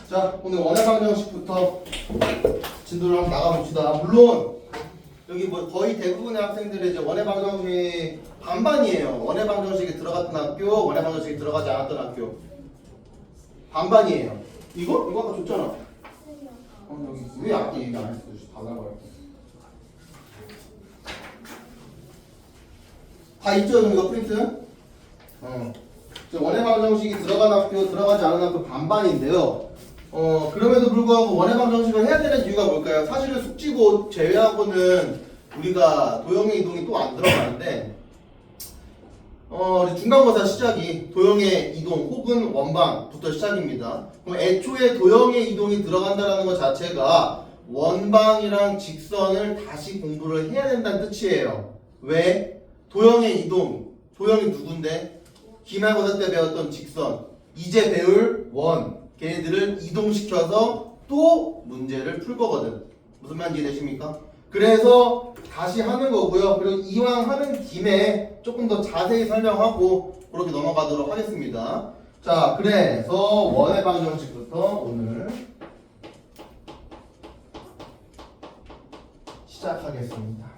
자, 오늘 원의 방정식부터 진도를 한번 나가봅시다. 물론 여기 뭐 거의 대부분의 학생들이 이제 원의 방정식 반반이에요. 원의 방정식이 들어갔던 학교, 원의 방정식이 들어가지 않았던 학교 반반이에요. 이거 아까 줬잖아. 여기 왜 아까 얘기 안 했어? 다 나가요. 다 있죠, 이거 프린트? 원의 방정식이 들어간 학교, 들어가지 않은 학교 반반인데요. 그럼에도 불구하고 원의 방정식을 해야 되는 이유가 뭘까요? 사실은 숙지고 제외하고는 우리가 도형의 이동이 또 안 들어가는데, 우리 중간고사 시작이 도형의 이동 혹은 원방부터 시작입니다. 그럼 애초에 도형의 이동이 들어간다는 것 자체가 원방이랑 직선을 다시 공부를 해야 된다는 뜻이에요. 왜? 도형의 이동, 도형이 누군데? 기말고사 때 배웠던 직선, 이제 배울 원, 걔네들을 이동시켜서 또 문제를 풀 거거든. 무슨 말인지 이해되십니까? 그래서 다시 하는 거고요. 그리고 이왕 하는 김에 조금 더 자세히 설명하고 그렇게 넘어가도록 하겠습니다. 자, 그래서 원의 방정식부터 오늘 시작하겠습니다.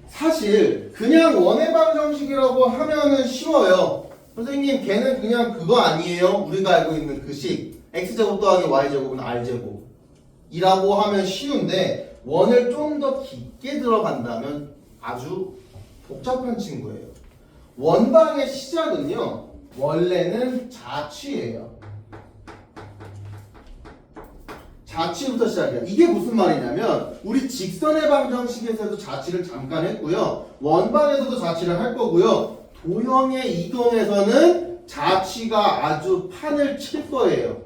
사실 그냥 원의 방정식이라고 하면은 쉬워요. 선생님 걔는 그냥 그거 아니에요? 우리가 알고 있는 그 식 x제곱 더하기 y제곱은 r제곱 이라고 하면 쉬운데 원을 좀 더 깊게 들어간다면 아주 복잡한 친구예요. 원방의 시작은요 원래는 자취예요. 자취부터 시작이야. 이게 무슨 말이냐면 우리 직선의 방정식에서도 자취를 잠깐 했고요. 원방에서도 자취를 할 거고요. 도형의 이동에서는 자취가 아주 판을 칠 거예요.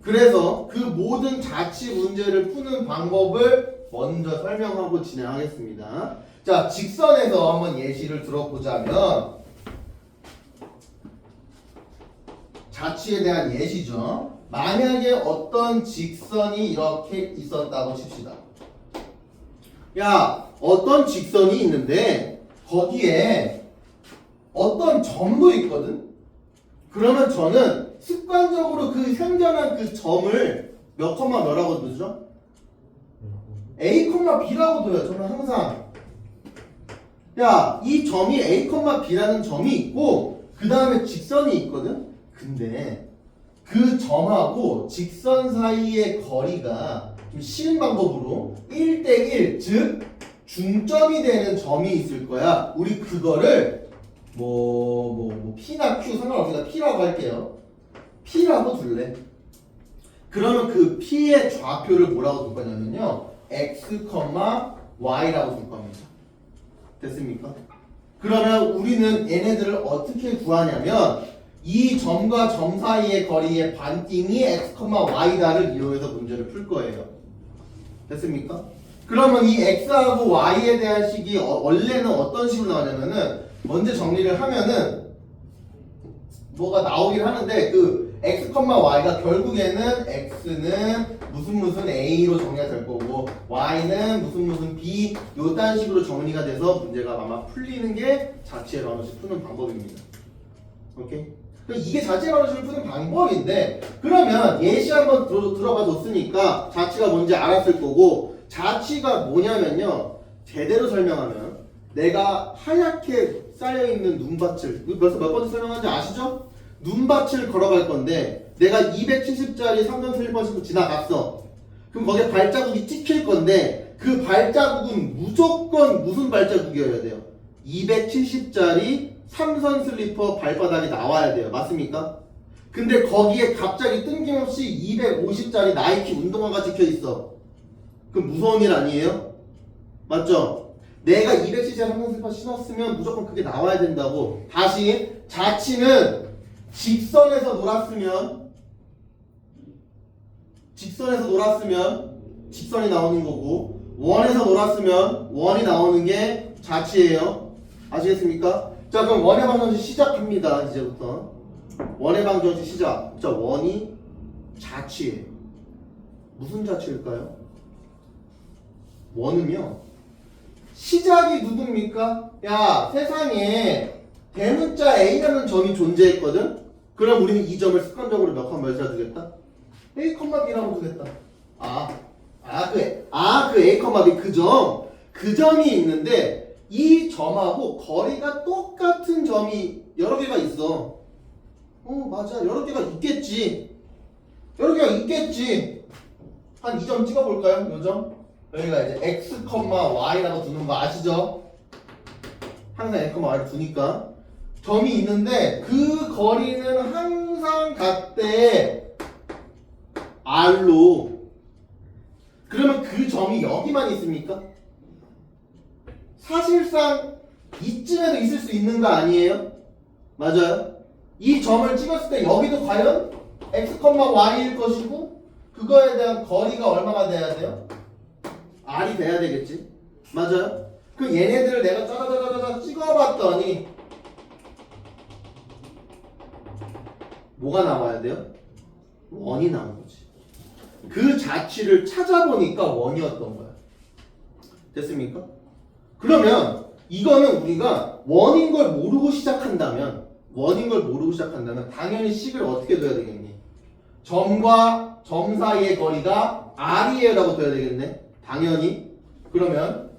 그래서 그 모든 자취 문제를 푸는 방법을 먼저 설명하고 진행하겠습니다. 자, 직선에서 한번 예시를 들어보자면 자취에 대한 예시죠. 만약에 어떤 직선이 이렇게 있었다고 칩시다. 야, 어떤 직선이 있는데 거기에 어떤 점도 있거든? 그러면 저는 습관적으로 그 생겨난 그 점을 몇 콤마 몇라고 두죠? A, B라고 둬요. 저는 항상. 야, 이 점이 A, B라는 점이 있고 그 다음에 직선이 있거든? 근데 그 점하고 직선 사이의 거리가 좀 쉬운 방법으로 1대1, 즉 중점이 되는 점이 있을 거야. 우리 그거를 P나 Q 상관없으니까 P라고 할게요. P라고 둘래. 그러면 그 P의 좌표를 뭐라고 둘 거냐면요. X, Y라고 둘 겁니다. 됐습니까? 그러면 우리는 얘네들을 어떻게 구하냐면 이 점과 점 사이의 거리의 반띵이 X, Y다를 이용해서 문제를 풀 거예요. 됐습니까? 그러면 이 X하고 Y에 대한 식이 원래는 어떤 식으로 나오냐면은 먼저 정리를 하면은 뭐가 나오긴 하는데 그 X, Y가 결국에는 X는 무슨 A로 정리가 될 거고 Y는 무슨 B 요딴 식으로 정리가 돼서 문제가 아마 풀리는 게 자취의 방정식 푸는 방법입니다. 오케이? 이게 자취의 방정식을 푸는 방법인데 그러면 예시 한번 들어봐 줬으니까 자취가 뭔지 알았을 거고 자취가 뭐냐면요 제대로 설명하면 내가 하얗게 쌓여있는 눈밭을 벌써 몇 번째 설명한지 아시죠? 눈밭을 걸어갈 건데 내가 270짜리 3점 슬리퍼 신고 지나갔어. 그럼 거기에 발자국이 찍힐 건데 그 발자국은 무조건 무슨 발자국이어야 돼요? 270짜리 3선 슬리퍼 발바닥이 나와야 돼요. 맞습니까? 근데 거기에 갑자기 뜬금없이 250짜리 나이키 운동화가 찍혀 있어. 그럼 무서운 일 아니에요? 맞죠? 내가 270짜리 3선 슬리퍼 신었으면 무조건 그게 나와야 된다고. 다시 자취는 직선에서 놀았으면 직선이 나오는 거고 원에서 놀았으면 원이 나오는 게 자취예요. 아시겠습니까? 자, 그럼 원의 방정식 시작합니다. 이제부터 원의 방정식 시작. 자, 원이 자취예요. 무슨 자취일까요? 원은요 시작이 누굽니까? 야, 세상에 대문자 A라는 점이 존재했거든? 그럼 우리는 이 점을 습관적으로 몇 칸 몇이라 두겠다? A, B라고 두겠다. 그 A, B 그 점이 있는데 이 점하고 거리가 똑같은 점이 여러 개가 있어. 맞아. 여러 개가 있겠지. 한 이 점 찍어볼까요? 요 점? 여기가 이제 X, Y라고 두는 거 아시죠? 항상 X, Y를 두니까 점이 있는데 그 거리는 항상 같대. R로. 그러면 그 점이 여기만 있습니까? 사실상 이쯤에도 있을 수 있는 거 아니에요? 맞아요? 이 점을 찍었을 때 여기도 과연 X, Y일 것이고 그거에 대한 거리가 얼마가 돼야 돼요? R이 돼야 되겠지? 맞아요? 그럼 얘네들을 내가 짜자자자자 찍어봤더니 뭐가 나와야 돼요? 원이 나온 거지. 그 자취를 찾아보니까 원이었던 거야. 됐습니까? 그러면 이거는 우리가 원인 걸 모르고 시작한다면 당연히 식을 어떻게 둬야 되겠니? 점과 점 사이의 거리가 R이에요 라고 둬야 되겠네. 당연히. 그러면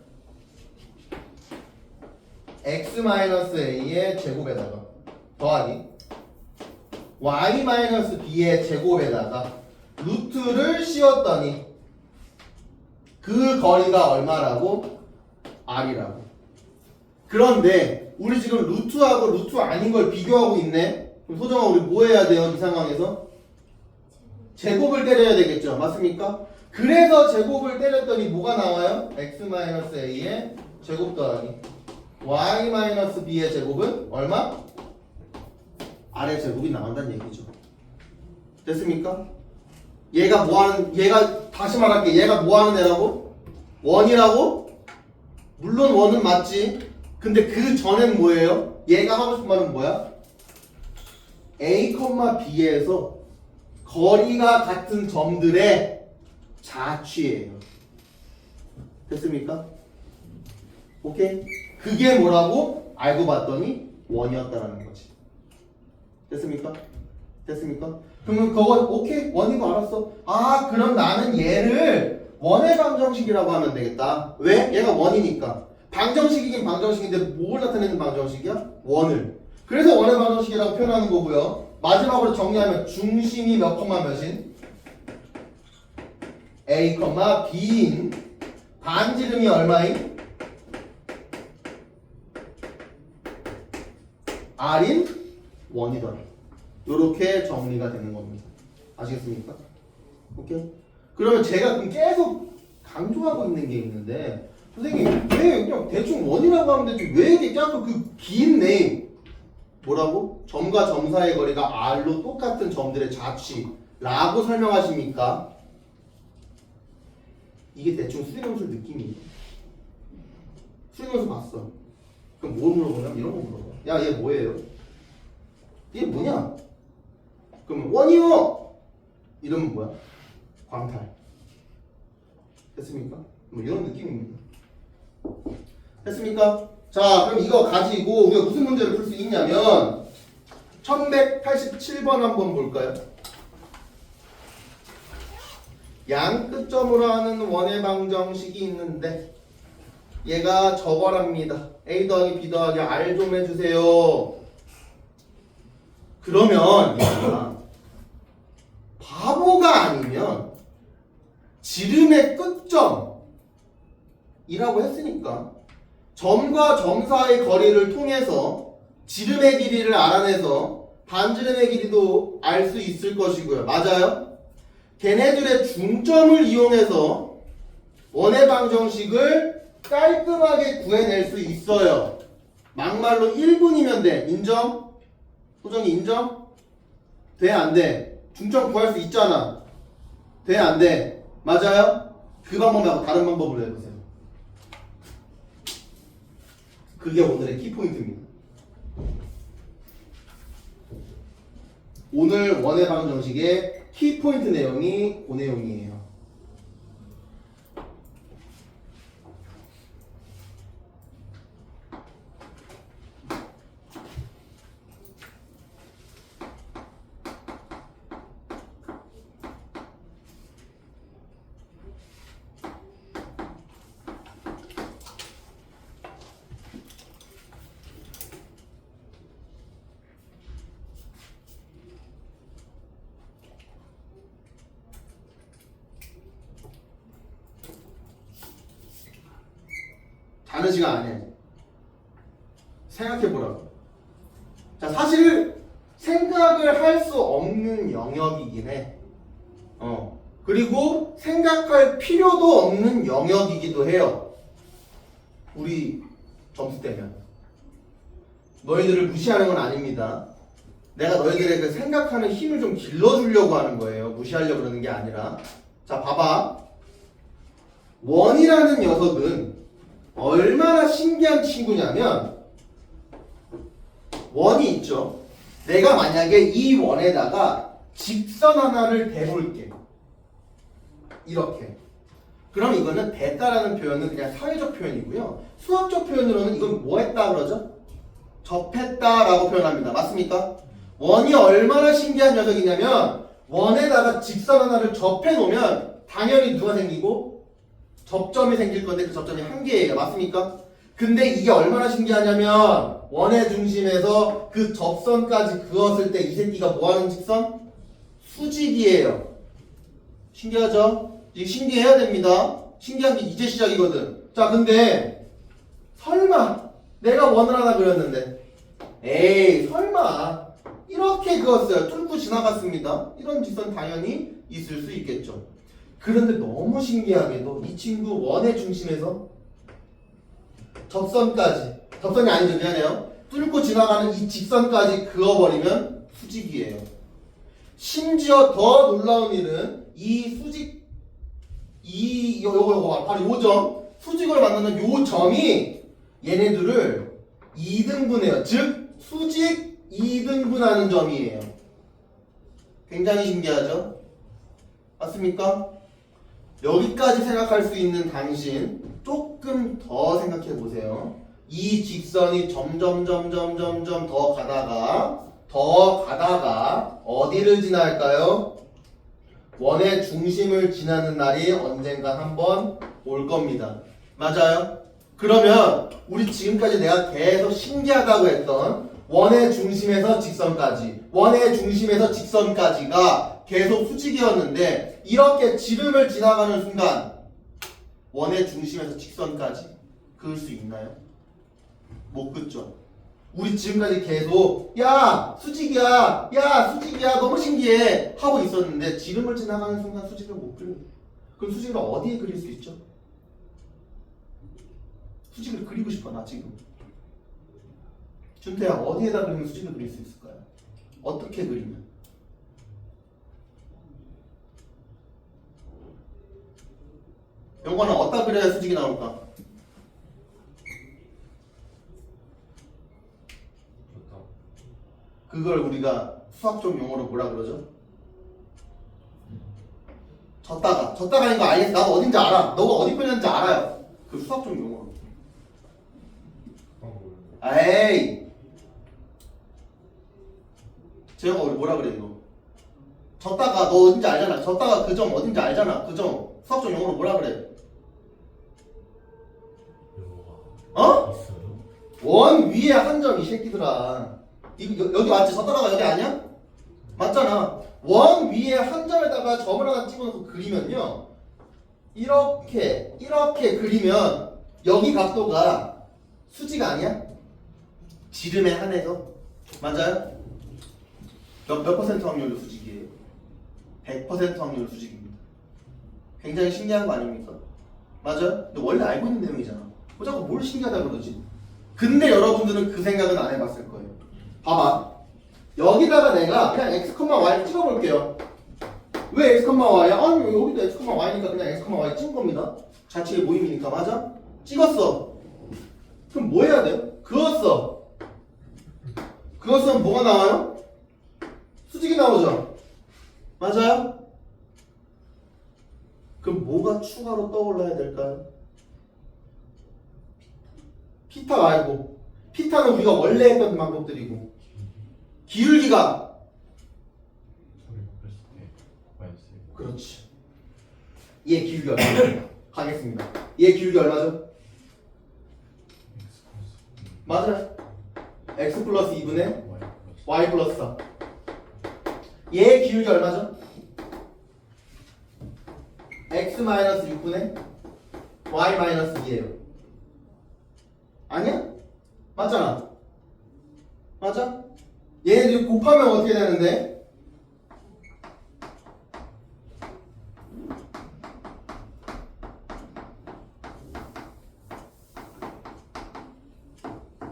x-a의 제곱에다가 더하기 y-b의 제곱에다가 루트를 씌웠더니 그 거리가 얼마라고? R이라고. 그런데 우리 지금 루트하고 루트 아닌 걸 비교하고 있네. 그럼 소정아 우리 뭐 해야 돼요? 이 상황에서? 제곱을 때려야 되겠죠. 맞습니까? 그래서 제곱을 때렸더니 뭐가 나와요? x-a의 제곱 더하기 y-b의 제곱은 얼마? R의 제곱이 나온다는 얘기죠. 됐습니까? 얘가 다시 말할게. 얘가 뭐 하는 애라고? 원이라고? 물론 원은 맞지. 근데 그 전엔 뭐예요? 얘가 하고 싶은 말은 뭐야? A, B에서 거리가 같은 점들의 자취예요. 됐습니까? 오케이? 그게 뭐라고? 알고 봤더니 원이었다라는 거지. 됐습니까? 그러면 그거 오케이? 원인 거 알았어. 그럼 나는 얘를 원의 방정식이라고 하면 되겠다. 왜? 얘가 원이니까. 방정식이긴 방정식인데 뭘 나타내는 방정식이야? 원을. 그래서 원의 방정식이라고 표현하는 거고요. 마지막으로 정리하면 중심이 몇 콤마 몇인? A, B인 반지름이 얼마인? R인 원이더라. 요렇게 정리가 되는 겁니다. 아시겠습니까? 오케이? 그러면 제가 그럼 계속 강조하고 있는 게 있는데 선생님 왜 그냥 대충 원이라고 하면 되지 왜 이렇게 자꾸 그 긴 네임 뭐라고? 점과 점 사이의 거리가 R로 똑같은 점들의 자취라고 설명하십니까? 이게 대충 수리검술 느낌이에요. 수리검술 봤어. 그럼 뭘 물어보냐? 이런 거 물어봐. 야, 얘 뭐예요? 얘 뭐냐? 그럼 원이요! 이러면 뭐야? 광탈. 됐습니까? 뭐 이런 느낌입니다. 됐습니까? 자, 그럼 이거 가지고 우리가 무슨 문제를 풀 수 있냐면 1187번 한번 볼까요? 양 끝점으로 하는 원의 방정식이 있는데 얘가 저거랍니다. A 더하기 B 더하기 R 좀 해주세요. 그러면 얘가 바보가 아니면 지름의 끝점이라고 했으니까 점과 점 사이의 거리를 통해서 지름의 길이를 알아내서 반지름의 길이도 알 수 있을 것이고요. 맞아요? 걔네들의 중점을 이용해서 원의 방정식을 깔끔하게 구해낼 수 있어요. 막말로 1분이면 돼. 인정? 소정이 인정? 돼? 안 돼? 중점 구할 수 있잖아. 돼? 안 돼? 맞아요? 그 방법 말고 다른 방법으로 해보세요. 그게 오늘의 키포인트입니다. 오늘 원의 방정식의 키포인트 내용이 그 내용이에요. 가는 시간 아니야. 생각해보라고. 자, 사실 생각을 할 수 없는 영역이긴 해. 그리고 생각할 필요도 없는 영역이기도 해요. 우리 점수 때문에. 너희들을 무시하는 건 아닙니다. 내가 너희들의 그 생각하는 힘을 좀 길러주려고 하는 거예요. 무시하려고 그러는 게 아니라. 자, 봐봐. 원이라는 녀석은 얼마나 신기한 친구냐면, 원이 있죠. 내가 만약에 이 원에다가 직선 하나를 대볼게. 이렇게. 그럼 이거는 대다라는 표현은 그냥 사회적 표현이고요. 수학적 표현으로는 이건 뭐 했다 그러죠? 접했다라고 표현합니다. 맞습니까? 원이 얼마나 신기한 녀석이냐면, 원에다가 직선 하나를 접해 놓으면 당연히 누가 생기고 접점이 생길 건데 그 접점이 한 개예요. 맞습니까? 근데 이게 얼마나 신기하냐면, 원의 중심에서 그 접선까지 그었을 때 이 새끼가 뭐 하는 직선? 수직이에요. 신기하죠? 이게 신기해야 됩니다. 신기한 게 이제 시작이거든. 자, 근데 설마 내가 원을 하나 그렸는데, 에이 설마 이렇게 그었어요. 뚫고 지나갔습니다. 이런 직선 당연히 있을 수 있겠죠. 그런데 너무 신기하게도 이 친구 원의 중심에서 접선이 아니죠. 미안해요. 뚫고 지나가는 이 직선까지 그어버리면 수직이에요. 심지어 더 놀라운 일은 이 수직, 요거 바로 요 점, 수직을 만나는 요 점이 얘네들을 2등분해요. 즉 수직 2등분하는 점이에요. 굉장히 신기하죠? 맞습니까? 여기까지 생각할 수 있는 당신 조금 더 생각해 보세요. 이 직선이 점점 더 가다가 어디를 지날까요? 원의 중심을 지나는 날이 언젠가 한번 올 겁니다. 맞아요? 그러면 우리 지금까지 내가 계속 신기하다고 했던 원의 중심에서 직선까지가 계속 수직이었는데, 이렇게 지름을 지나가는 순간 원의 중심에서 직선까지 그을 수 있나요? 못 긋죠. 우리 지금까지 계속 수직이야 너무 신기해 하고 있었는데, 지름을 지나가는 순간 수직을 못 그려요. 그럼 수직을 어디에 그릴 수 있죠? 수직을 그리고 싶어. 나 지금 준태야, 어디에다 그리면 수직을 그릴 수 있을까요? 어떻게 그리면? 영관은 어디다 그려야 수직이 나올까? 그걸 우리가 수학적 용어로 뭐라 그러죠? 졌다가인 거 알겠어. 나도 어딘지 알아. 너가 어디 표현인지 알아요. 그 수학적 용어로. 에이, 제가 우리 뭐라 그래 이거? 졌다가 너 어딘지 알잖아. 졌다가 그 점 어딘지 알잖아. 그 점 수학적 용어로 뭐라 그래? 원 위에 한 점, 이 새끼들아. 여기 맞지? 졌다가 여기 아니야? 맞잖아. 원 위에 한 점에다가 점을 하나 찍어놓고 그리면요, 이렇게 그리면 여기 각도가 수직 아니야? 지름에 한해서. 맞아요? 몇 퍼센트 확률로 수직이에요? 100% 확률로 수직입니다. 굉장히 신기한 거 아닙니까? 맞아요? 근데 원래 알고 있는 내용이잖아. 뭐 자꾸 뭘 신기하다 그러지? 근데 여러분들은 그 생각은 안 해봤을 거예요. 봐봐. 여기다가 내가 그냥 x, y 찍어볼게요. 왜 x, y야? 아니 여기도 x, y니까 그냥 x, y 찍은 겁니다. 자체의 모임이니까. 맞아? 찍었어. 그럼 뭐 해야 돼요? 그었어. 그었으면 뭐가 나와요? 수직이 나오죠? 맞아요? 그럼 뭐가 추가로 떠올라야 될까요? 피타 말고, 피타는 우리가 원래 했던 방법들이고, 기울기가, 그렇지. 얘 기울기 얼마죠? 가겠습니다. 얘 기울기 얼마죠? 맞아요. x 플러스 2분의 y 플러스 4. 얘 기울기 얼마죠? x 마이너스 6분의 y 마이너스 2예요. 아니야? 맞잖아. 맞아? 얘네들이 곱하면 어떻게 되는데?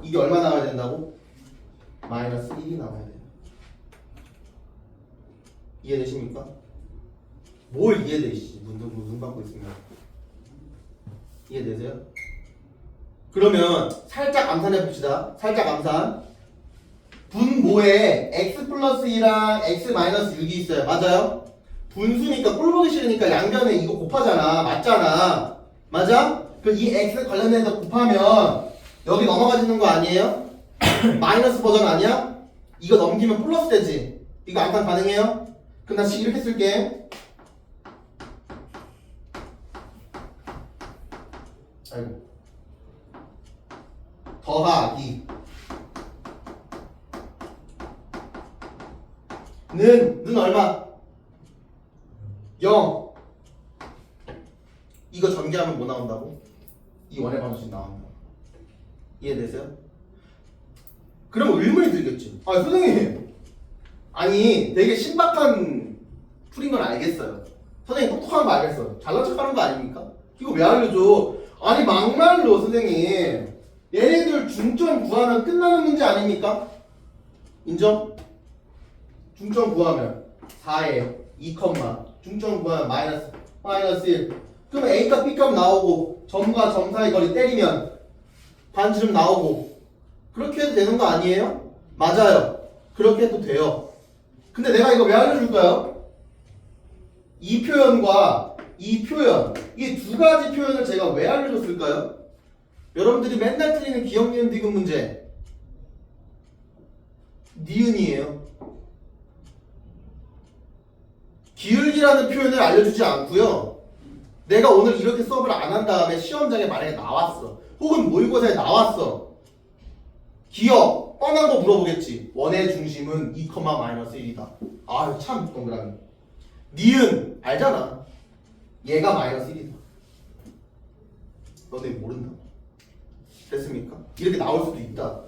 이게 얼마 나와야 된다고? 마이너스 1이 나와야 돼요. 이해되십니까? 뭘 이해돼, 씨. 눈 감고 있으면. 이해되세요? 그러면 살짝 암산해 봅시다. 살짝 암산. 분모에 x 플러스 2랑 x 마이너스 6이 있어요. 맞아요? 분수니까 꼴 보기 싫으니까 양변에 이거 곱하잖아. 맞잖아. 맞아? 그 이 x 관련해서 곱하면 여기 넘어가지는 거 아니에요? 마이너스 버전 아니야? 이거 넘기면 플러스 되지. 이거 암산 가능해요? 그럼 나 이렇게 쓸게. 아이고. 더하기 는 얼마? 0. 이거 전개하면 뭐 나온다고? 이 원의 방정식 나온다. 이해되세요? 그럼 의문이 들겠지. 아 선생님, 아니 되게 신박한 풀인 건 알겠어요. 선생님 똑똑한 거 알겠어. 잘난 척하는 거 아닙니까? 이거 왜 알려줘? 아니 막말로 선생님, 얘네들 중점 구하면 끝나는 문제 아닙니까? 인정? 중점 구하면 4에 2, 중점 구하면 마이너스 1. 그럼 A값 B값 나오고 점과 점 사이 거리 때리면 반지름 나오고, 그렇게 해도 되는 거 아니에요? 맞아요. 그렇게 해도 돼요. 근데 내가 이거 왜 알려줄까요? 이 표현과 이 표현, 이 두 가지 표현을 제가 왜 알려줬을까요? 여러분들이 맨날 틀리는 기억, 니은, 디귿 문제, 니은이에요. 기울기라는 표현을 알려주지 않고요. 내가 오늘 이렇게 수업을 안 한 다음에 시험장에 만약에 나왔어, 혹은 모의고사에 나왔어, 기억 뻔한 거 물어보겠지. 원의 중심은 2, 마이너스 1이다. 아유 참 동그라미. 니은 알잖아. 얘가 마이너스 1이다. 너네 모른다. 됐습니까? 이렇게 나올 수도 있다.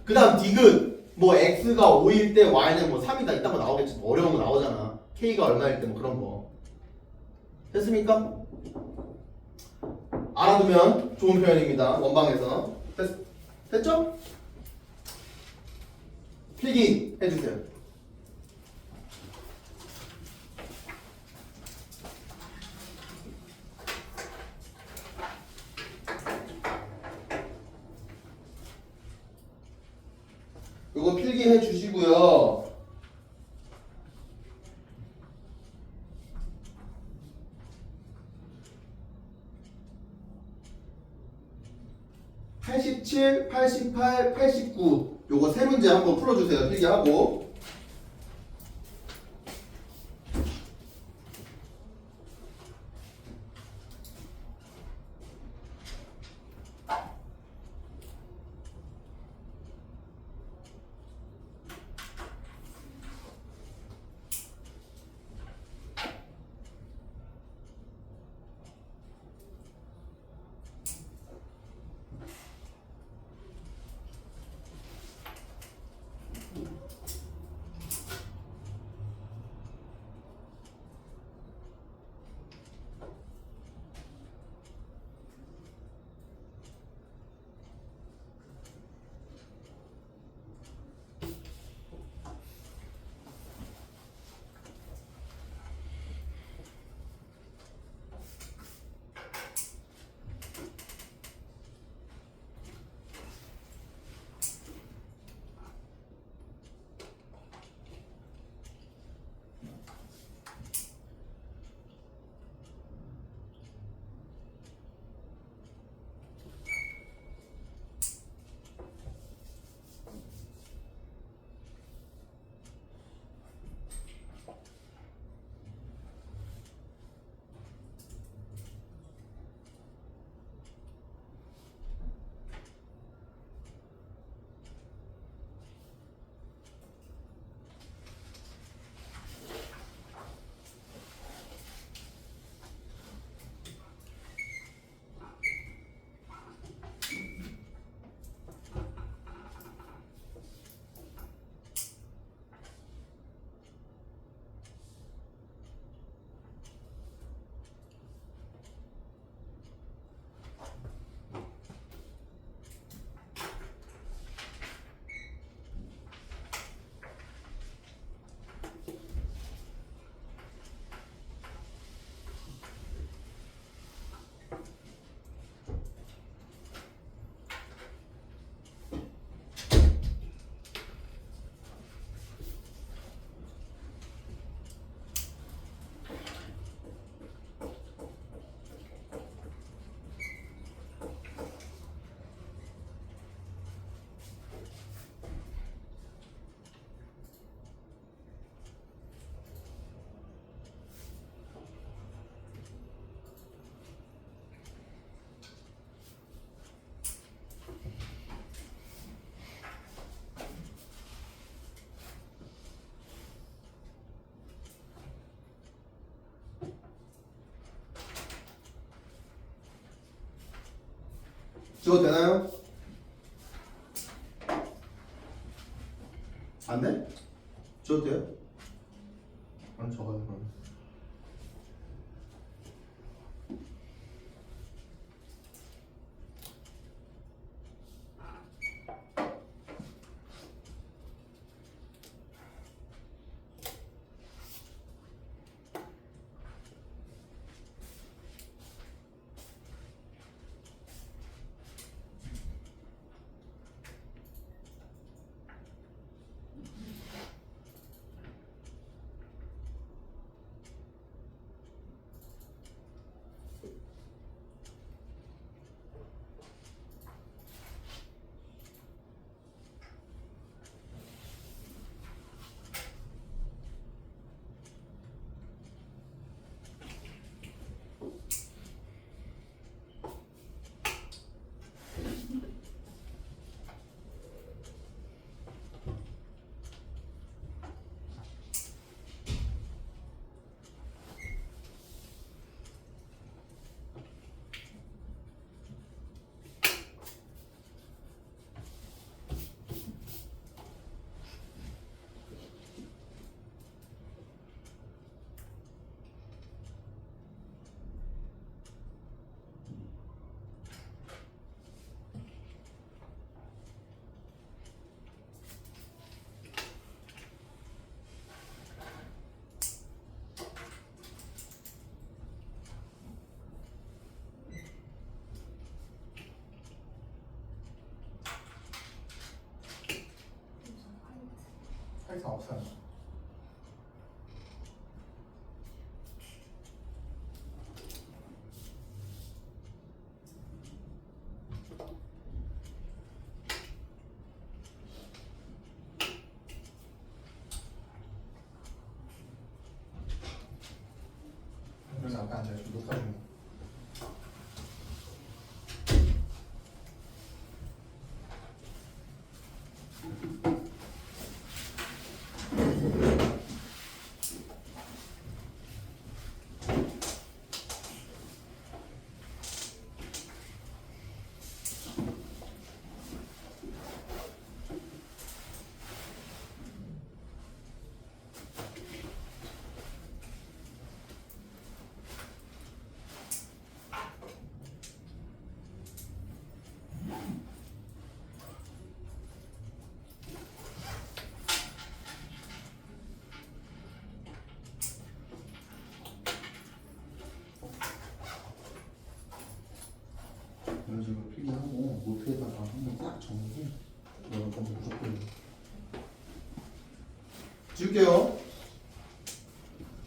그 다음 디귿, 뭐 x가 5일 때 y는 뭐 3이다 이딴 거 나오겠지. 어려운 거 나오잖아. k가 얼마일 때 뭐 그런 거. 됐습니까? 알아두면 좋은 표현입니다. 원방에서. 됐죠? 필기 해주세요. 이거 필기해 주시고요. (87), (88), (89) 요거 세 문제 한번 풀어주세요. 필기하고. 지워도 되나요? 안 돼? 지워도 돼요? 안 적어요 그럼. 할 이상 없어요. 그래서 아까 제가 좀 녹화중에 이런 식으로 필기하고 노트에다가 한번 딱 적고 이런 건 무조건 지울게요.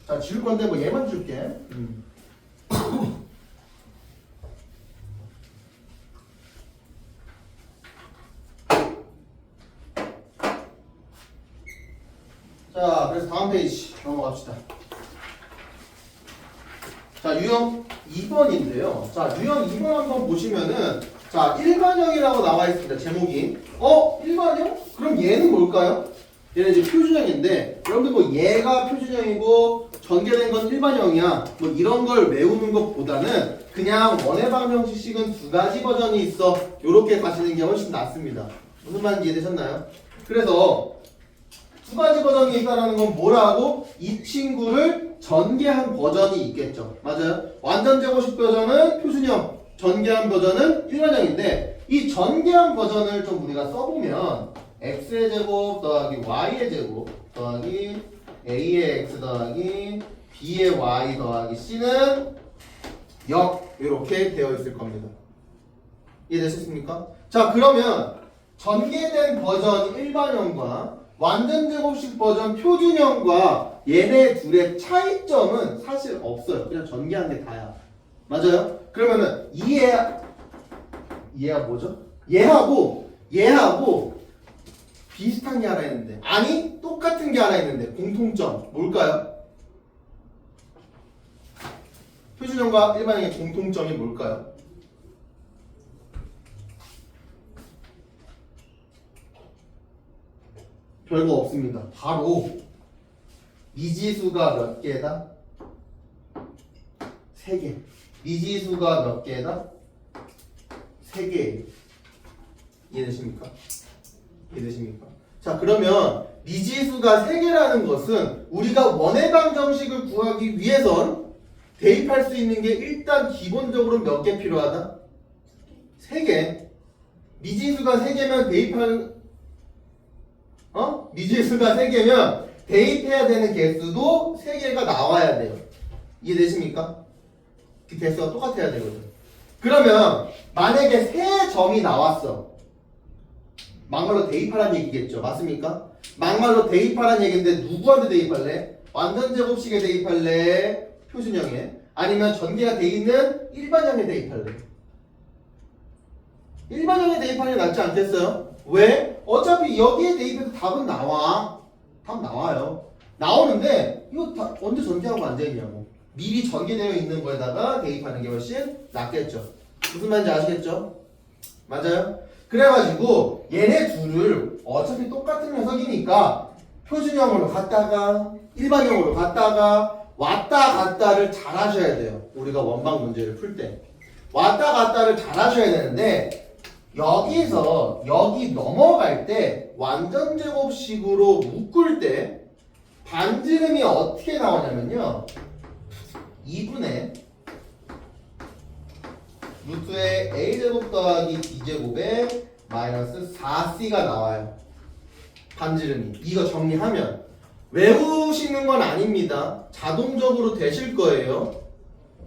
자, 지울 건데 뭐 얘만 지울게. 자, 그래서 다음 페이지 넘어갑시다. 자, 유형 2번인데요. 자, 유형 2번 한번 보시면은 자, 일반형이라고 나와 있습니다. 제목이. 일반형? 그럼 얘는 뭘까요? 얘는 이제 표준형인데 여러분들 뭐 얘가 표준형이고 전개된 건 일반형이야. 뭐 이런 걸 외우는 것보다는 그냥 원해방 형식식은 두 가지 버전이 있어. 요렇게 가시는 게 훨씬 낫습니다. 무슨 말인지 이해되셨나요? 그래서 두 가지 버전이 있다는 건 뭐라고? 이 친구를 전개한 버전이 있겠죠. 맞아요? 완전 제곱식 버전은 표준형, 전개한 버전은 일반형인데 이 전개한 버전을 좀 우리가 써보면 x의 제곱 더하기 y의 제곱 더하기 a의 x 더하기 b의 y 더하기 c는 역 이렇게 되어 있을 겁니다. 이해되셨습니까? 자, 그러면 전개된 버전 일반형과 완전 제곱식 버전 표준형과 얘네 둘의 차이점은 사실 없어요. 그냥 전개한 게 다야. 맞아요? 그러면은 얘가 뭐죠? 얘하고 비슷한 게 하나 있는데, 아니 똑같은 게 하나 있는데 공통점 뭘까요? 표준형과 일반형의 공통점이 뭘까요? 별거 없습니다. 바로 미지수가 몇 개다? 3개. 미지수가 몇 개다? 3개. 이해되십니까? 이해되십니까? 자, 그러면 미지수가 3개라는 것은 우리가 원의 방정식을 구하기 위해선 대입할 수 있는 게 일단 기본적으로 몇 개 필요하다? 3개. 미지수가 3개면 미지수가 3개면 대입해야 되는 개수도 3개가 나와야 돼요. 이해되십니까? 그 개수가 똑같아야 되거든. 그러면 만약에 3점이 나왔어. 막말로 대입하라는 얘기겠죠. 맞습니까? 막말로 대입하라는 얘기인데 누구한테 대입할래? 완전제곱식에 대입할래? 표준형에? 아니면 전개가 돼 있는 일반형에 대입할래? 일반형에 대입하는 게 낫지 않겠어요? 왜? 어차피 여기에 대입해서 답은 나와. 답 나와요. 나오는데 이거 다 언제 전개하고 앉아있냐고. 미리 전개되어 있는 거에다가 대입하는 게 훨씬 낫겠죠. 무슨 말인지 아시겠죠? 맞아요? 그래가지고 얘네 둘을 어차피 똑같은 녀석이니까 표준형으로 갔다가 일반형으로 갔다가 왔다 갔다를 잘 하셔야 돼요. 우리가 원방 문제를 풀 때 왔다 갔다를 잘 하셔야 되는데 여기서 여기 넘어갈 때 완전제곱식으로 묶을 때 반지름이 어떻게 나오냐면요, 2분의 루트의 a제곱 더하기 b제곱에 마이너스 4c가 나와요. 반지름이. 이거 정리하면 외우시는 건 아닙니다. 자동적으로 되실 거예요.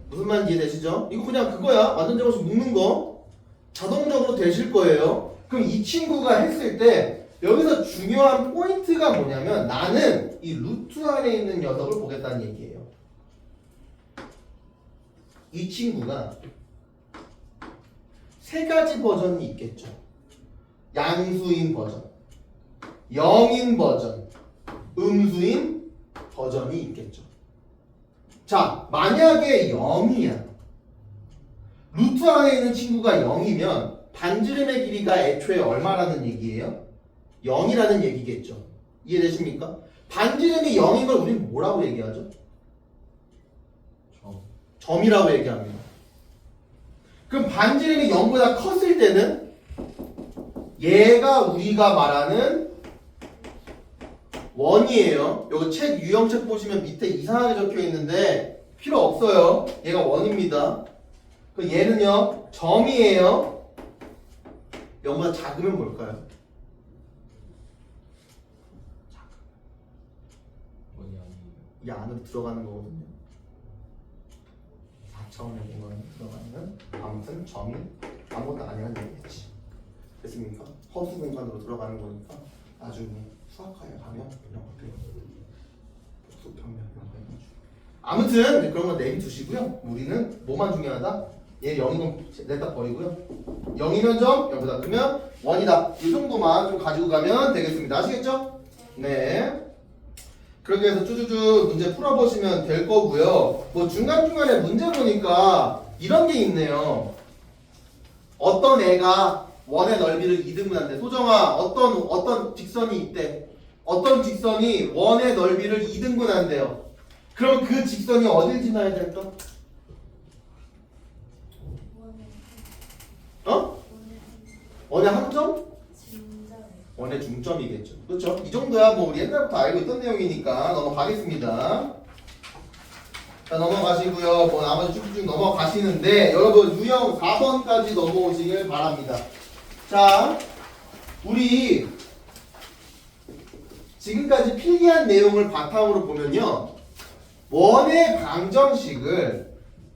무슨 말인지 이해되시죠? 이거 그냥 그거야. 완전제곱식 묶는 거 자동적으로 되실 거예요. 그럼 이 친구가 했을 때 여기서 중요한 포인트가 뭐냐면 나는 이 루트 안에 있는 녀석을 보겠다는 얘기예요. 이 친구가 3가지 버전이 있겠죠. 양수인 버전, 영인 버전, 음수인 버전이 있겠죠. 자, 만약에 0이야. 루트 안에 있는 친구가 0이면 반지름의 길이가 애초에 얼마라는 얘기예요? 0이라는 얘기겠죠. 이해되십니까? 반지름이 0인 걸 우리는 뭐라고 얘기하죠? 점이라고 얘기합니다. 그럼 반지름이 0보다 컸을 때는 얘가 우리가 말하는 원이에요. 여기 책 유형책 보시면 밑에 이상하게 적혀 있는데 필요 없어요. 얘가 원입니다. 그럼 얘는요 점이에요. 0보다 작으면 뭘까요? 이 안으로 들어가는 거거든요. 4차원의 공간에 들어가는 아무튼 점이 아무것도 아니라는 얘기겠지. 됐습니까? 허수 공간으로 들어가는 거니까 나중에 수학과에 가면 이런 거 배워요. 복수평면 이런 거 해가지고. 아무튼 그런 거 내비두시고요. 우리는 뭐만 중요하다? 얘 0이면 냈다 버리고요. 0이면 점, 0보다 크면 1이다. 이 정도만 좀 가지고 가면 되겠습니다. 아시겠죠? 네. 그렇게 해서 쭈쭈쭈 문제 풀어보시면 될 거고요. 뭐 중간중간에 문제 보니까 이런 게 있네요. 어떤 애가 원의 넓이를 2등분한대. 소정아, 어떤 직선이 있대. 어떤 직선이 원의 넓이를 2등분한대요. 그럼 그 직선이 어딜 지나야 될까? 원의 함점? 원의 중점이겠죠. 그렇죠? 이 정도야 뭐 우리 옛날부터 알고 있던 내용이니까 넘어가겠습니다. 자, 넘어가시고요. 뭐 나머지 쭉쭉 넘어가시는데 여러분 유형 4번까지 넘어오시길 바랍니다. 자, 우리 지금까지 필기한 내용을 바탕으로 보면요, 원의 방정식을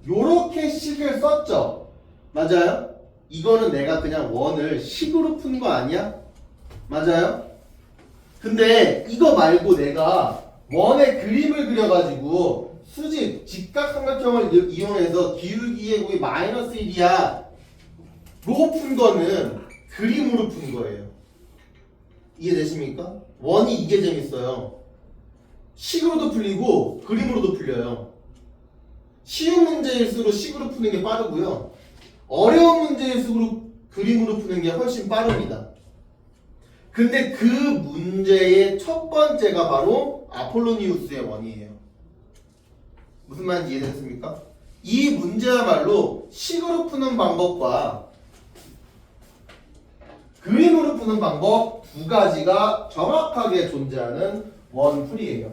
요렇게 식을 썼죠. 맞아요? 이거는 내가 그냥 원을 식으로 푼 거 아니야? 맞아요? 근데 이거 말고 내가 원의 그림을 그려가지고 수직 직각삼각형을 이용해서 기울기의 곱이 마이너스 1이야 로 푼 거는 그림으로 푼 거예요. 이해되십니까? 원이 이게 재밌어요. 식으로도 풀리고 그림으로도 풀려요. 쉬운 문제일수록 식으로 푸는 게 빠르고요. 어려운 문제일수록 그림으로 푸는 게 훨씬 빠릅니다. 근데 그 문제의 첫 번째가 바로 아폴로니우스의 원이에요. 무슨 말인지 이해됐습니까? 이 문제야말로 식으로 푸는 방법과 그림으로 푸는 방법 두 가지가 정확하게 존재하는 원풀이에요.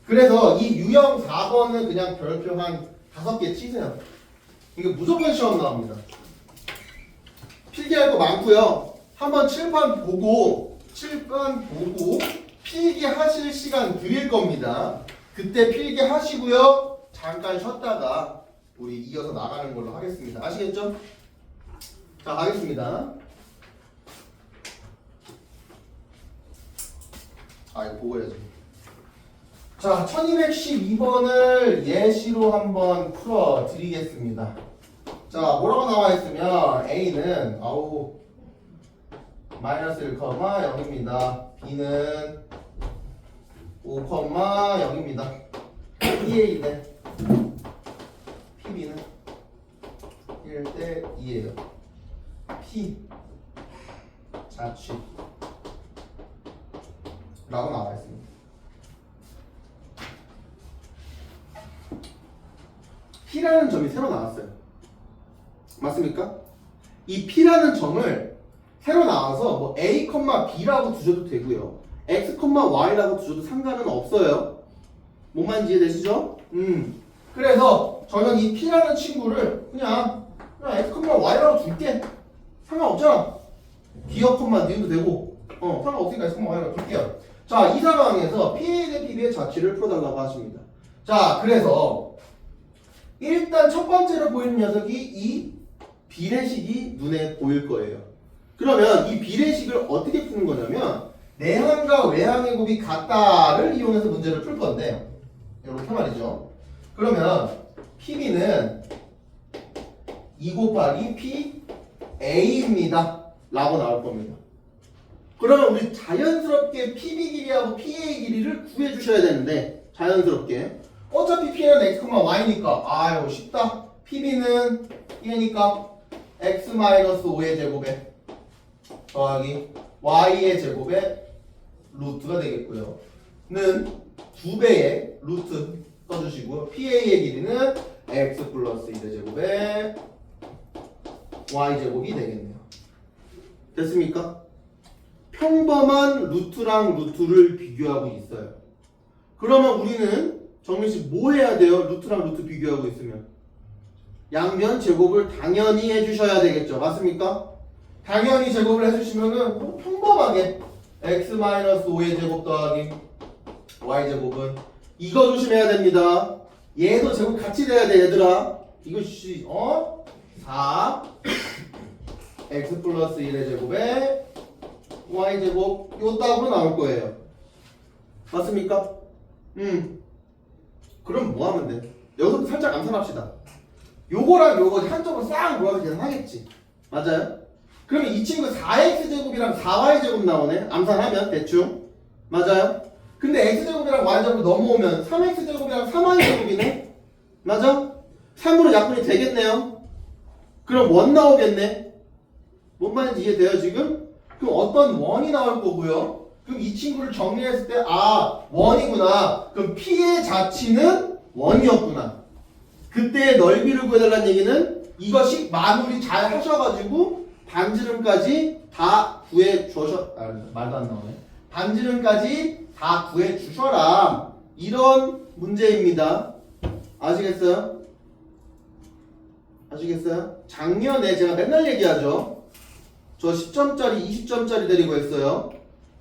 그래서 이 유형 4번은 그냥 별표 한 5개 치세요. 이게 무조건 시험 나옵니다. 필기할 거 많고요. 한번 칠판 보고 필기하실 시간 드릴 겁니다. 그때 필기하시고요. 잠깐 쉬었다가 우리 이어서 나가는 걸로 하겠습니다. 아시겠죠? 자, 가겠습니다. 이거 보고 해야지. 자, 1212번을 예시로 한번 풀어 드리겠습니다. 자, 뭐라고 나와 있으면 A는 마이너스 1, 0입니다. B는 5, 0입니다. PA네. PB는 1대 2예요. P 자취 라고 나와 있습니다. P라는 점이 새로 나왔어요. 맞습니까? 이 P라는 점을 새로 나와서 뭐 A, B라고 두셔도 되고요. X, Y라고 두셔도 상관은 없어요. 뭔 말인지 이해되시죠? 그래서 저는 이 P라는 친구를 그냥 X, Y라고 줄게. 상관없잖아. D어, 니은도 되고 상관없으니까 X, Y라고 줄게요. 자, 이 상황에서 PA 대 PB의 자취를 풀어달라고 하십니다. 자, 그래서 일단 첫 번째로 보이는 녀석이 이 비례식이 눈에 보일 거예요. 그러면 이 비례식을 어떻게 푸는 거냐면 내항과 외항의 곱이 같다를 이용해서 문제를 풀 건데 이렇게 말이죠. 그러면 PB는 2 곱하기 PA입니다 라고 나올 겁니다. 그러면 우리 자연스럽게 PB 길이하고 PA 길이를 구해 주셔야 되는데 자연스럽게 어차피 P는 X, Y니까 쉽다. PB는 1이니까 X-5의 제곱에 더하기 Y의 제곱에 루트가 되겠고요. 는 2배의 루트 써주시고요. PA의 길이는 X 플러스 1의 제곱에 Y 제곱이 되겠네요. 됐습니까? 평범한 루트랑 루트를 비교하고 있어요. 그러면 우리는 정민씨 뭐 해야 돼요? 루트랑 루트 비교하고 있으면 양변 제곱을 당연히 해주셔야 되겠죠. 맞습니까? 당연히 제곱을 해주시면은 평범하게 x-5의 제곱 더하기 y 제곱은 이거 조심해야 됩니다. 얘도 제곱 같이 돼야 돼 얘들아. 이것이 4 x 플러스 1의 제곱에 y 제곱 요 답으로 나올 거예요. 맞습니까? 그럼 뭐 하면 돼? 여기서 살짝 암산합시다. 요거랑 요거 한쪽으로 싹 모아서 계산하겠지. 맞아요? 그러면 이 친구 4x제곱이랑 4y제곱 나오네. 암산하면 대충. 맞아요? 근데 x제곱이랑 y제곱 넘어오면 3x제곱이랑 3y제곱이네. 맞아? 3으로 약분이 되겠네요. 그럼 원 나오겠네. 뭔 말인지 이해돼요 지금? 그럼 어떤 원이 나올 거고요. 그럼 이 친구를 정리했을 때 원이구나. 그럼 P의 자취는 원이었구나. 그때 넓이를 구해달라는 얘기는 이것이 마무리 잘 하셔가지고 반지름까지 다 구해 주셔. 말도 안 나오네. 반지름까지 다 구해 주셔라. 이런 문제입니다. 아시겠어요? 아시겠어요? 작년에 제가 맨날 얘기하죠. 저 10점짜리, 20점짜리 데리고 했어요.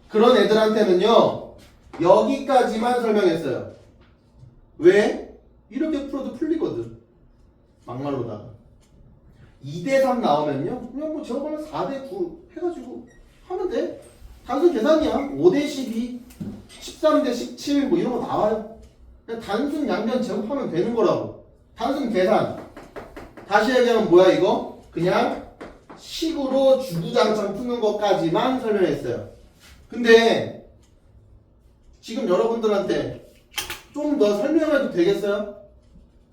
그런 애들한테는요 여기까지만 설명했어요. 왜? 이렇게 풀어도 풀리거든. 막말로다가 2대3 나오면요 그냥 뭐 제곱하면 4대9 해가지고 하면 돼. 단순 계산이야. 5대12 13대17 뭐 이런 거 나와요. 그냥 단순 양변 제곱하면 되는 거라고. 단순 계산. 다시 얘기하면 뭐야 이거? 그냥 식으로 주구장창 푸는 것까지만 설명했어요. 근데 지금 여러분들한테 좀 더 설명해도 되겠어요?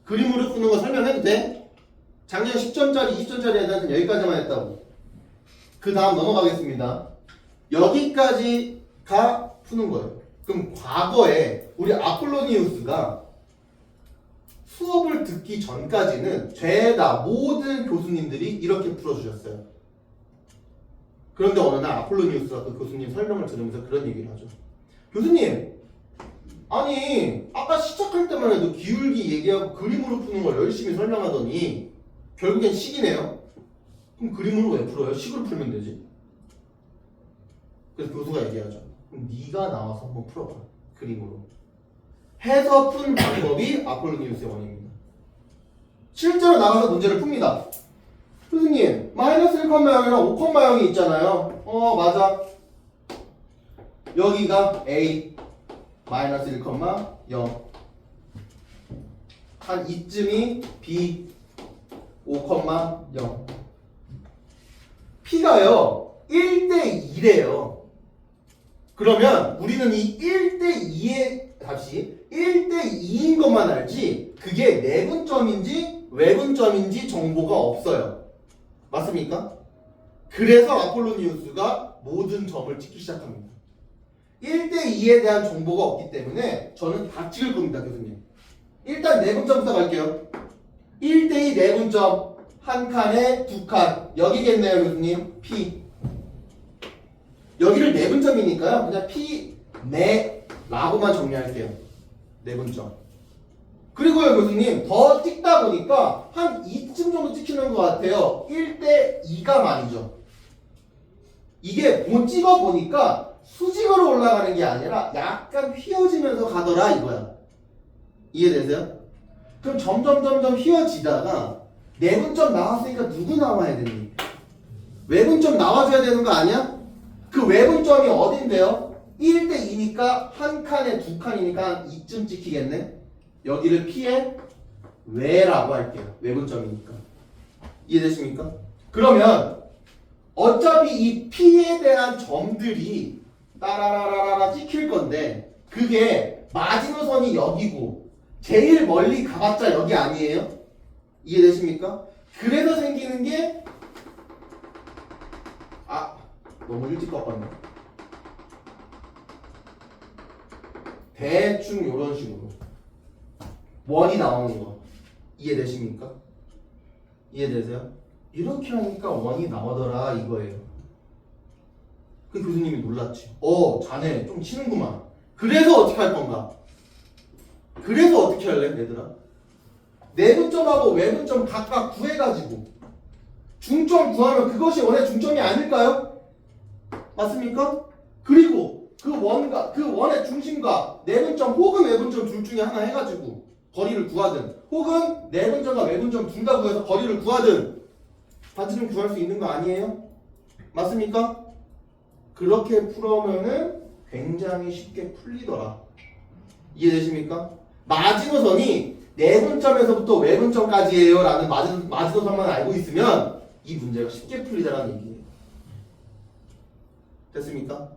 그림으로 푸는 거 설명해도 돼? 작년 10점짜리, 20점짜리 애들한테 여기까지만 했다고. 그 다음 넘어가겠습니다. 여기까지가 푸는 거예요. 그럼 과거에 우리 아폴로니우스가 수업을 듣기 전까지는 죄다 모든 교수님들이 이렇게 풀어주셨어요. 그런데 어느 날 아폴로니우스가 그 교수님 설명을 들으면서 그런 얘기를 하죠. 교수님, 아니 아까 시작할 때만 해도 기울기 얘기하고 그림으로 푸는 걸 열심히 설명하더니 결국엔 식이네요. 그럼 그림으로 왜 풀어요? 식으로 풀면 되지. 그래서 교수가 얘기하죠. 그럼 네가 나와서 한번 풀어봐. 그림으로. 해서 푼 방법이 아폴로니우스의 원입니다. 실제로 나가서 문제를 풉니다. 교수님, 마이너스 1,0이랑 5,0이 있잖아요. 맞아. 여기가 A 마이너스 1,0 한 이쯤이 B 5,0 P가요 1대2래요. 그러면 우리는 이 1대2의 값이 1대2인 것만 알지 그게 내분점인지 외분점인지 정보가 없어요. 맞습니까? 그래서 아폴로니우스가 모든 점을 찍기 시작합니다. 1대2에 대한 정보가 없기 때문에 저는 다 찍을 겁니다, 교수님. 일단 내분점부터 갈게요. 1대2 내분점 한 칸에 두 칸 여기겠네요, 교수님. P 여기를 내분점이니까요. 그냥 P 내라고만 정리할게요. 내분점. 그리고요, 교수님 더 찍다 보니까 한 2쯤 정도 찍히는 것 같아요. 1대2가 말이죠. 이게 찍어 보니까 수직으로 올라가는 게 아니라 약간 휘어지면서 가더라 이거야. 이해되세요? 그럼 점점 휘어지다가 내분점 나왔으니까 누구 나와야 되니? 외분점 나와줘야 되는 거 아니야? 그 외분점이 어딘데요? 1대2니까 한 칸에 두 칸이니까 한 2쯤 찍히겠네? 여기를 P의 외라고 할게요. 외분점이니까. 이해되십니까? 그러면 어차피 이 P에 대한 점들이 따라라라라 찍힐 건데 그게 마지노선이 여기고 제일 멀리 가봤자 여기 아니에요? 이해되십니까? 그래서 생기는 게 너무 일찍 꺾었네. 대충 이런 식으로 원이 나오는 거 이해되십니까? 이해되세요? 이렇게 하니까 원이 나오더라 이거예요. 그 교수님이 놀랐지. 자네 좀 치는구만. 그래서 어떻게 할 건가? 그래서 어떻게 할래 얘들아? 내분점하고 외분점 각각 구해가지고 중점 구하면 그것이 원의 중점이 아닐까요? 맞습니까? 그리고 그 원의 중심과 내분점 혹은 외분점 둘 중에 하나 해가지고 거리를 구하든 혹은 내분점과 외분점 둘 다 구해서 거리를 구하든 반지름 구할 수 있는 거 아니에요? 맞습니까? 그렇게 풀어오면은 굉장히 쉽게 풀리더라. 이해되십니까? 마지노선이 내분점에서부터 외분점까지예요 라는 마지노선만 알고 있으면 이 문제가 쉽게 풀리더라는 얘기예요. 됐습니까?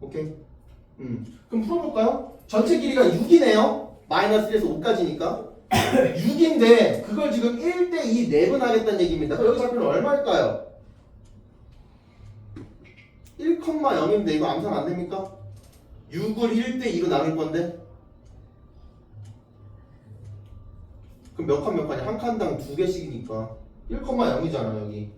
오케이? 그럼 풀어볼까요? 전체 길이가 6이네요. 마이너스 1에서 5까지니까 6인데 그걸 지금 1대2 내분하겠다는 얘기입니다. 그럼 여기 좌표는 얼마일까요? 1,0인데 이거 암산 안됩니까? 6을 1대2로 나눌 건데 그럼 몇 칸이야? 한 칸당 두 개씩이니까 1,0이잖아 여기.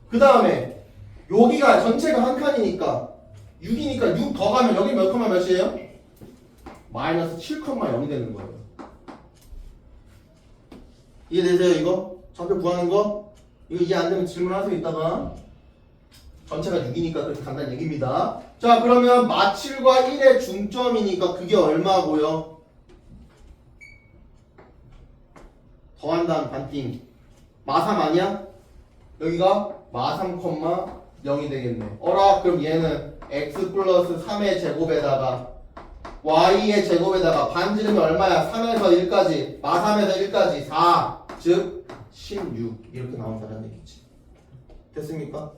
그 다음에 여기가 전체가 한 칸이니까 6이니까 6 더 가면 여기 몇 칸만 몇이에요? 마이너스 7,0이 되는 거예요. 이해되세요 이거? 좌표 구하는 거? 이거 이해 안 되면 질문하세요 이따가. 전체가 6이니까 그렇게 간다는 얘기입니다. 자 그러면 마7과 1의 중점이니까 그게 얼마고요? 더한 다음 반띵 마3 아니야? 여기가 마3,0이 되겠네. 그럼 얘는 x 플러스 3의 제곱에다가 y의 제곱에다가 반지름이 얼마야? 3에서 1까지 마3에서 1까지 4 즉 16 이렇게 나온다는 얘기지. 됐습니까?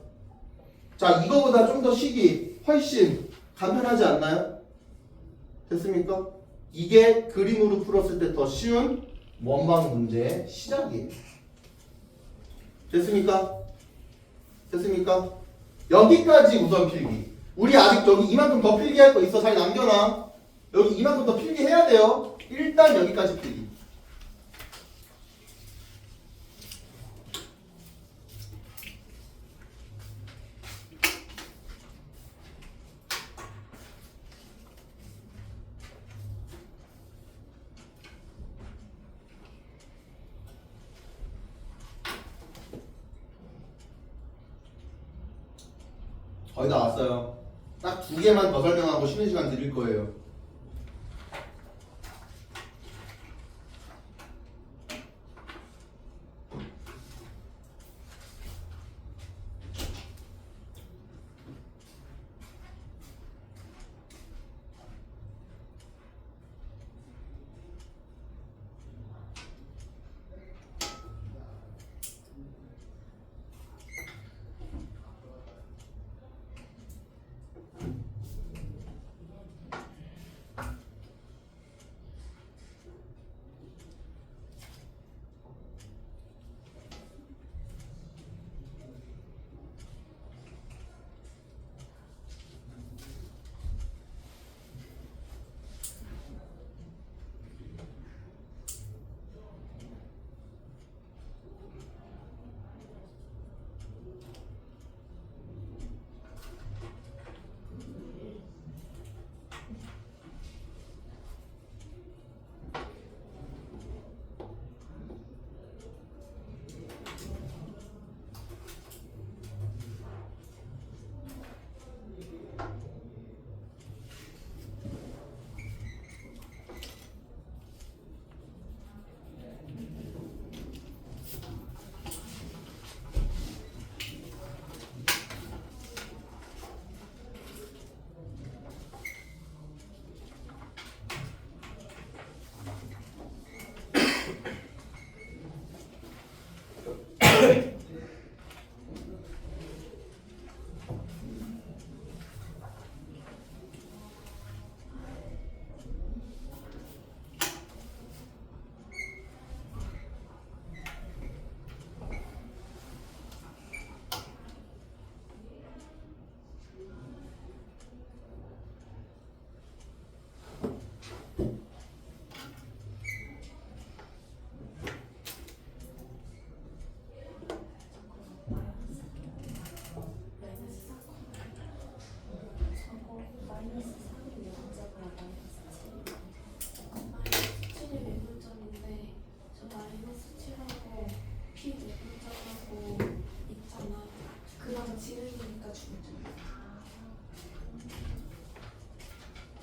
자 이거보다 좀 더 식이 훨씬 간편하지 않나요? 됐습니까? 이게 그림으로 풀었을 때 더 쉬운 원방 문제의 시작이에요. 됐습니까? 됐습니까? 여기까지 우선 필기. 우리 아직 여기 이만큼 더 필기할 거 있어. 잘 남겨놔. 여기 이만큼 더 필기해야 돼요. 일단 여기까지 필기. 거의 다 왔어요. 딱 2개만 더 설명하고 쉬는 시간 드릴 거예요.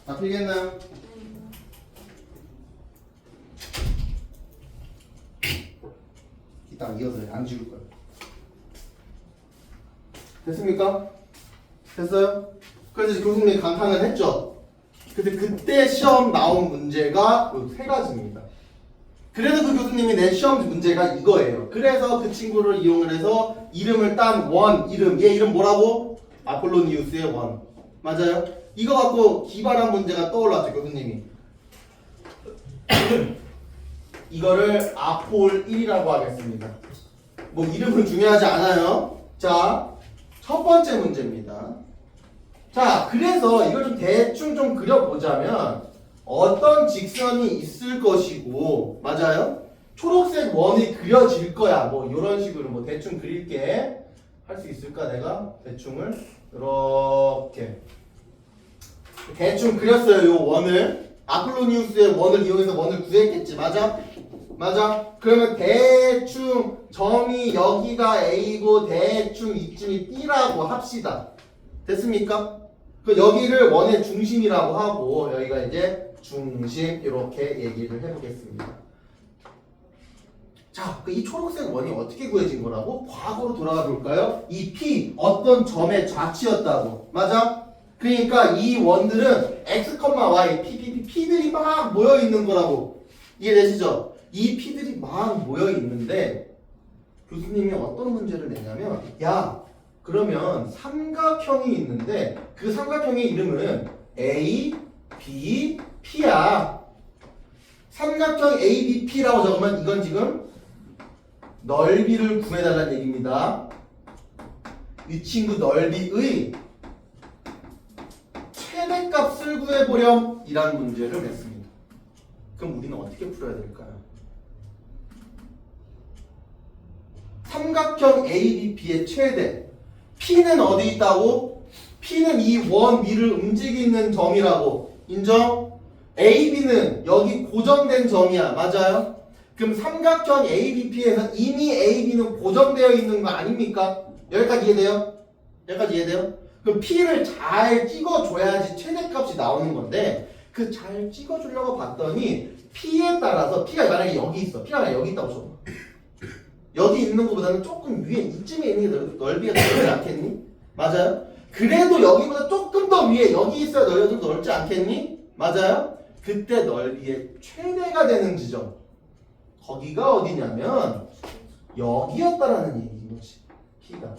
다 풀겠나요? 이따 이어서 안 지울 거예요. 됐습니까? 됐어요? 그래서 교수님이 감탄을 했죠. 근데 그때 시험 나온 문제가 이 3가지입니다. 그래서 그 교수님이 낸 시험 문제가 이거예요. 그래서 그 친구를 이용을 해서 이름을 딴 원 이름, 얘 이름 뭐라고? 아폴로니우스의 원. 맞아요? 이거 갖고 기발한 문제가 떠올랐죠, 교수님이. 이거를 아폴 1이라고 하겠습니다. 뭐 이름은 중요하지 않아요. 자, 첫 번째 문제입니다. 자, 그래서 이걸 좀 대충 좀 그려보자면 어떤 직선이 있을 것이고, 맞아요? 초록색 원이 그려질 거야. 뭐 이런 식으로 뭐 대충 그릴게. 할 수 있을까 내가? 대충을 이렇게 대충 그렸어요. 요 원을 아폴로니우스의 원을 이용해서 원을 구했겠지. 맞아? 맞아? 그러면 대충 점이 여기가 A고 대충 이쯤이 B라고 합시다. 됐습니까? 그 여기를 원의 중심이라고 하고 여기가 이제 중심 이렇게 얘기를 해보겠습니다. 자, 이 초록색 원이 어떻게 구해진 거라고? 과거로 돌아가 볼까요? 이 P 어떤 점의 좌치였다고. 맞아? 그러니까 이 원들은 x, y, p들이 막 모여 있는 거라고. 이해되시죠? 이 p들이 막 모여 있는데 교수님이 어떤 문제를 내냐면, 야, 그러면 삼각형이 있는데 그 삼각형의 이름은 A, B, P야. 삼각형 A, B, P라고 적으면 이건 지금 넓이를 구해달라는 얘기입니다. 이 친구 넓이의 최대값을 구해보렴 이라는 문제를 냈습니다. 그럼 우리는 어떻게 풀어야 될까요? 삼각형 ABP의 최대 P는 어디 있다고? P는 이 원 위를 움직이는 점이라고. 인정? AB는 여기 고정된 점이야. 맞아요? 그럼 삼각형 ABP에서 이미 AB는 고정되어 있는 거 아닙니까? 여기까지 이해돼요? 여기까지 이해돼요? 그럼 P를 잘 찍어줘야지 최대값이 나오는 건데 그 잘 찍어주려고 봤더니 P에 따라서 P가 만약에 여기 있어. P가 만약에 여기 있다고 쳐봐. 여기 있는 것보다는 조금 위에 이쯤에 있는 게 넓이가 더 넓지 않겠니? 맞아요? 그래도 여기보다 조금 더 위에 여기 있어야 넓이가 좀 넓지 않겠니? 맞아요? 그때 넓이의 최대가 되는 지점 거기가 어디냐면 여기였다라는 얘기인 거지. P가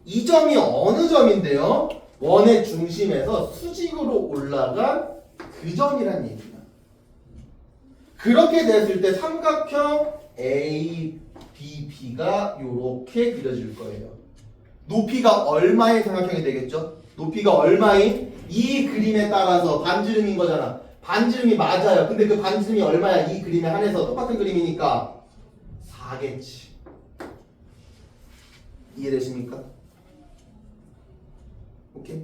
이 점이 어느 점인데요? 원의 중심에서 수직으로 올라간 그 점이란 얘기야. 그렇게 됐을 때 삼각형 ABP가 이렇게 그려질 거예요. 높이가 얼마의 삼각형이 되겠죠? 높이가 얼마인? 이 그림에 따라서 반지름인 거잖아. 반지름이 맞아요. 근데 그 반지름이 얼마야? 이 그림에 한해서 똑같은 그림이니까 4겠지. 이해되십니까? 오케이?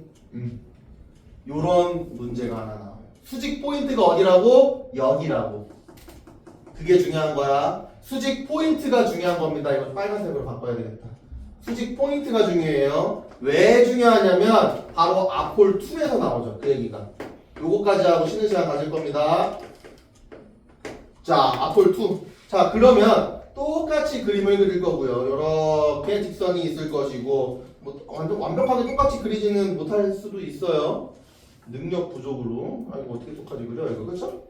요런 문제가 하나 나와요. 수직 포인트가 어디라고? 여기라고. 그게 중요한 거야. 수직 포인트가 중요한 겁니다. 이거 빨간색으로 바꿔야 되겠다. 수직 포인트가 중요해요. 왜 중요하냐면 바로 아폴 2에서 나오죠. 그 얘기가. 요거까지 하고 쉬는 시간 가질 겁니다. 자, 아폴 2. 자, 그러면 똑같이 그림을 그릴 거고요. 이렇게 직선이 있을 것이고 뭐 완벽하게 똑같이 그리지는 못할 수도 있어요. 능력 부족으로. 아, 이거 어떻게 똑같이 그려 이거 그렇죠?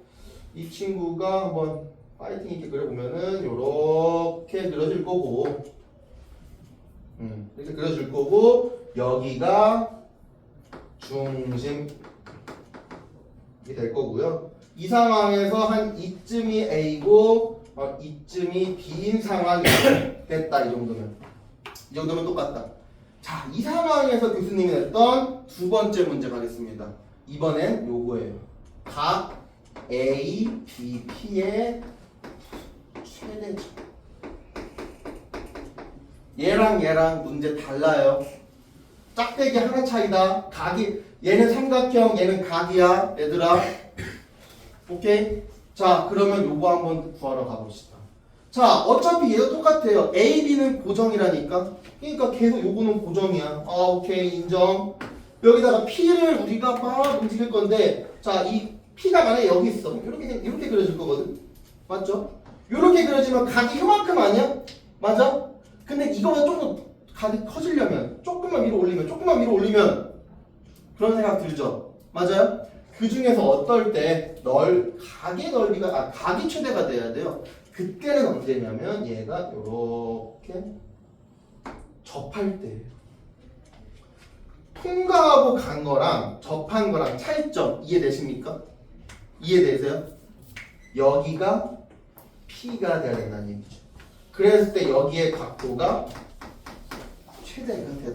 이 친구가 한번 파이팅 있게 그려보면은 이렇게 그려질 거고, 이렇게 그려질 거고 여기가 중심이 될 거고요. 이 상황에서 한 이쯤이 A고 이쯤이 B인 상황이 됐다. 이 정도면 똑같다. 자, 이 상황에서 교수님이 냈던 두 번째 문제 가겠습니다. 이번엔 요거예요. 각 A, B, P의 최대점. 얘랑 문제 달라요. 짝대기 하나 차이다. 각이 얘는 삼각형, 얘는 각이야, 얘들아. 오케이? 자, 그러면 요거 한번 구하러 가봅시다. 자, 어차피 얘도 똑같아요. A, B는 고정이라니까. 그러니까 계속 요거는 고정이야. 아, 오케이, 인정. 여기다가 P를 우리가 막 움직일 건데, 자, 이 P가 만약에 여기 있어. 이렇게 그려질 거거든. 맞죠? 이렇게 그려지면 각이 요만큼 아니야? 맞아? 근데 이거보다 조금 각이 커지려면 조금만 위로 올리면 그런 생각 들죠? 맞아요? 그 중에서 어떨 때 각의 넓이가 각이 최대가 돼야 돼요. 그때는 언제냐면 얘가 이렇게 접할 때 통과하고 간 거랑 접한 거랑 차이점 이해되십니까? 이해되세요? 여기가 P가 돼야 된다는 얘기죠. 그랬을 때 여기의 각도가 최대가 되더라.